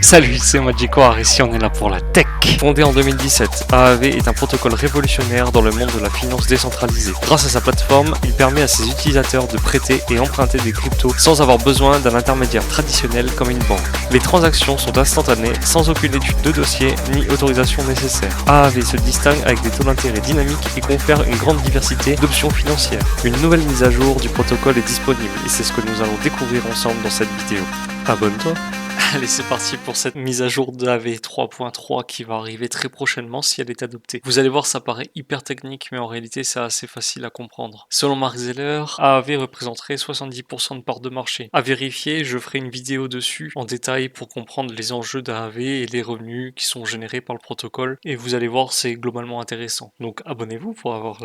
Salut, c'est Magico, ici on est là pour la tech. Fondé en 2017, AAV est un protocole révolutionnaire dans le monde de la finance décentralisée. Grâce à sa plateforme, il permet à ses utilisateurs de prêter et emprunter des cryptos sans avoir besoin d'un intermédiaire traditionnel comme une banque. Les transactions sont instantanées, sans aucune étude de dossier ni autorisation nécessaire. AAV se distingue avec des taux d'intérêt dynamiques et confère une grande diversité d'options financières. Une nouvelle mise à jour du protocole est disponible et c'est ce que nous allons découvrir ensemble dans cette vidéo. Abonne-toi. Allez, c'est parti pour cette mise à jour d'AAV 3.3 qui va arriver très prochainement si elle est adoptée. Vous allez voir, ça paraît hyper technique, mais en réalité, c'est assez facile à comprendre. Selon Mark Zeller, AAV représenterait 70% de part de marché. À vérifier, je ferai une vidéo dessus en détail pour comprendre les enjeux d'AAV et les revenus qui sont générés par le protocole. Et vous allez voir, c'est globalement intéressant. Donc abonnez-vous pour avoir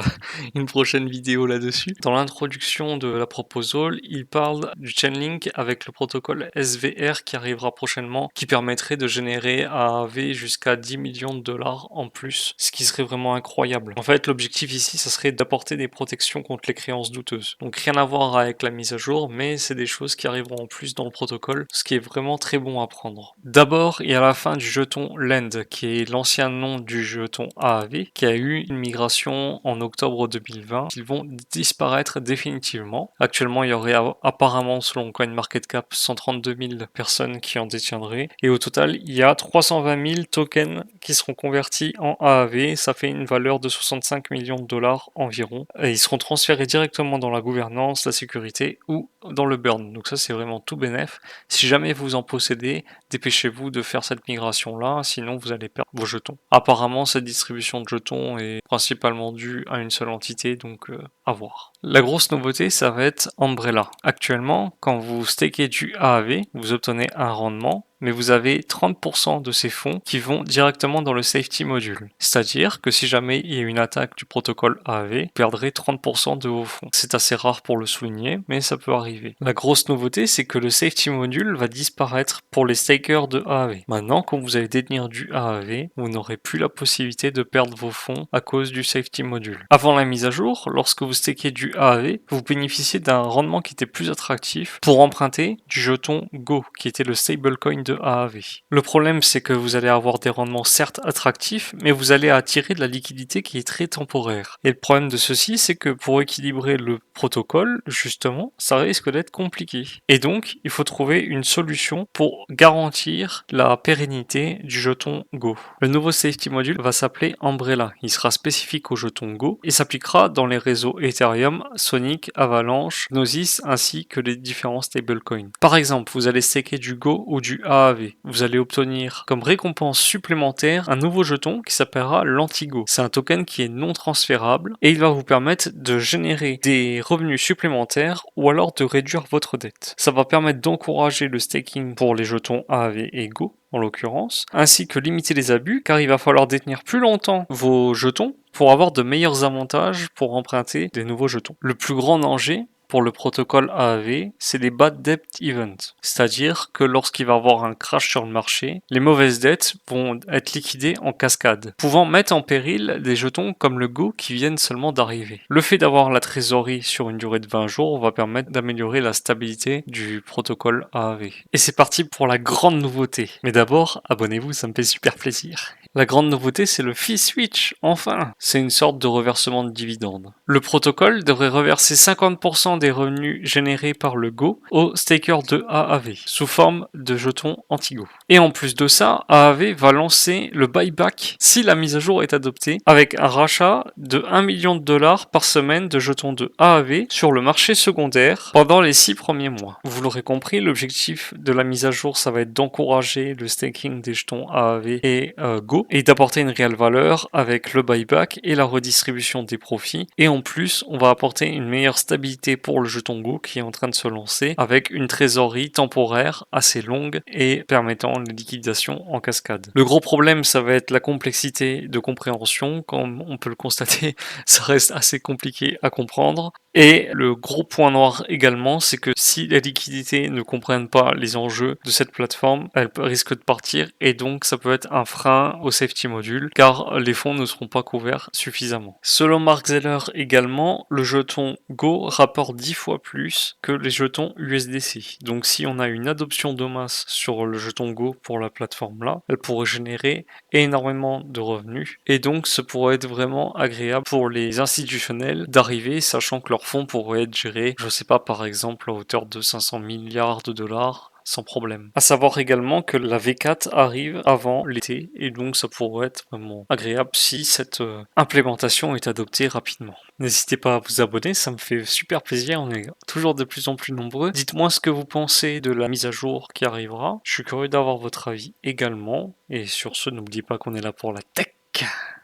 une prochaine vidéo là-dessus. Dans l'introduction de la proposal, il parle du Chainlink avec le protocole SVR qui arrivera prochainement, qui permettrait de générer AAV jusqu'à 10 millions de dollars en plus, ce qui serait vraiment incroyable. En fait, l'objectif ici, ça serait d'apporter des protections contre les créances douteuses. Donc rien à voir avec la mise à jour, mais c'est des choses qui arriveront en plus dans le protocole, ce qui est vraiment très bon à prendre. D'abord, il y a la fin du jeton LEND, qui est l'ancien nom du jeton AAV, qui a eu une migration en octobre 2020, qui vont disparaître définitivement. Actuellement, il y aurait apparemment, selon CoinMarketCap, 132 000 personnes qui en détiendraient. Et au total, il y a 320 000 tokens qui seront convertis en AAV. Ça fait une valeur de 65 millions de dollars environ. Et ils seront transférés directement dans la gouvernance, la sécurité ou dans le burn. Donc ça, c'est vraiment tout bénef. Si jamais vous en possédez, dépêchez-vous de faire cette migration-là, sinon vous allez perdre vos jetons. Apparemment, cette distribution de jetons est principalement due à une seule entité, donc à voir. La grosse nouveauté, ça va être Umbrella. Actuellement, quand vous stakez du AAV, vous obtenez un rendement, mais vous avez 30% de ces fonds qui vont directement dans le safety module. C'est-à-dire que si jamais il y a une attaque du protocole AAV, vous perdrez 30% de vos fonds. C'est assez rare pour le souligner, mais ça peut arriver. La grosse nouveauté, c'est que le safety module va disparaître pour les stakers de AAV. Maintenant, quand vous allez détenir du AAV, vous n'aurez plus la possibilité de perdre vos fonds à cause du safety module. Avant la mise à jour, lorsque vous stakez du AAV, vous bénéficiez d'un rendement qui était plus attractif pour emprunter du jeton Go, qui était le stablecoin de AAV. Le problème, c'est que vous allez avoir des rendements certes attractifs, mais vous allez attirer de la liquidité qui est très temporaire. Et le problème de ceci, c'est que pour équilibrer le protocole, justement, ça risque d'être compliqué. Et donc, il faut trouver une solution pour garantir la pérennité du jeton Go. Le nouveau safety module va s'appeler Umbrella. Il sera spécifique au jeton Go et s'appliquera dans les réseaux Ethereum, Sonic, Avalanche, Gnosis ainsi que les différents stablecoins. Par exemple, vous allez staker du Go ou du AAV. Vous allez obtenir comme récompense supplémentaire un nouveau jeton qui s'appellera l'Antigo. C'est un token qui est non transférable et il va vous permettre de générer des revenus supplémentaires ou alors de réduire votre dette. Ça va permettre d'encourager le staking pour les jetons AAV et Go en l'occurrence, ainsi que limiter les abus car il va falloir détenir plus longtemps vos jetons pour avoir de meilleurs avantages pour emprunter des nouveaux jetons. Le plus grand danger pour le protocole AAV, c'est les bad debt events. C'est-à-dire que lorsqu'il va y avoir un crash sur le marché, les mauvaises dettes vont être liquidées en cascade, pouvant mettre en péril des jetons comme le Go qui viennent seulement d'arriver. Le fait d'avoir la trésorerie sur une durée de 20 jours va permettre d'améliorer la stabilité du protocole AAV. Et c'est parti pour la grande nouveauté. Mais d'abord, abonnez-vous, ça me fait super plaisir. La grande nouveauté, c'est le fee switch, enfin. C'est une sorte de reversement de dividendes. Le protocole devrait reverser 50% des revenus générés par le Go aux stakers de AAV, sous forme de jetons anti-Go. Et en plus de ça, AAV va lancer le buyback si la mise à jour est adoptée, avec un rachat de 1 million de dollars par semaine de jetons de AAV sur le marché secondaire pendant les 6 premiers mois. Vous l'aurez compris, l'objectif de la mise à jour, ça va être d'encourager le staking des jetons AAV et Go, et d'apporter une réelle valeur avec le buyback et la redistribution des profits. Et en plus, on va apporter une meilleure stabilité pour le jeton Go qui est en train de se lancer avec une trésorerie temporaire assez longue et permettant la liquidation en cascade. Le gros problème, ça va être la complexité de compréhension. Comme on peut le constater, ça reste assez compliqué à comprendre. Et le gros point noir également, c'est que si les liquidités ne comprennent pas les enjeux de cette plateforme, elles risquent de partir et donc ça peut être un frein au safety module car les fonds ne seront pas couverts suffisamment. Selon Mark Zeller également, le jeton Go rapporte 10 fois plus que les jetons USDC. Donc si on a une adoption de masse sur le jeton Go pour la plateforme là, elle pourrait générer énormément de revenus et donc ce pourrait être vraiment agréable pour les institutionnels d'arriver sachant que leurs fonds pourraient être gérés, je sais pas, par exemple à hauteur de 500 milliards de dollars sans problème. À savoir également que la V4 arrive avant l'été et donc ça pourrait être vraiment agréable si cette implémentation est adoptée rapidement. N'hésitez pas à vous abonner, ça me fait super plaisir, on est toujours de plus en plus nombreux. Dites-moi ce que vous pensez de la mise à jour qui arrivera. Je suis curieux d'avoir votre avis également. Et sur ce, n'oubliez pas qu'on est là pour la tech.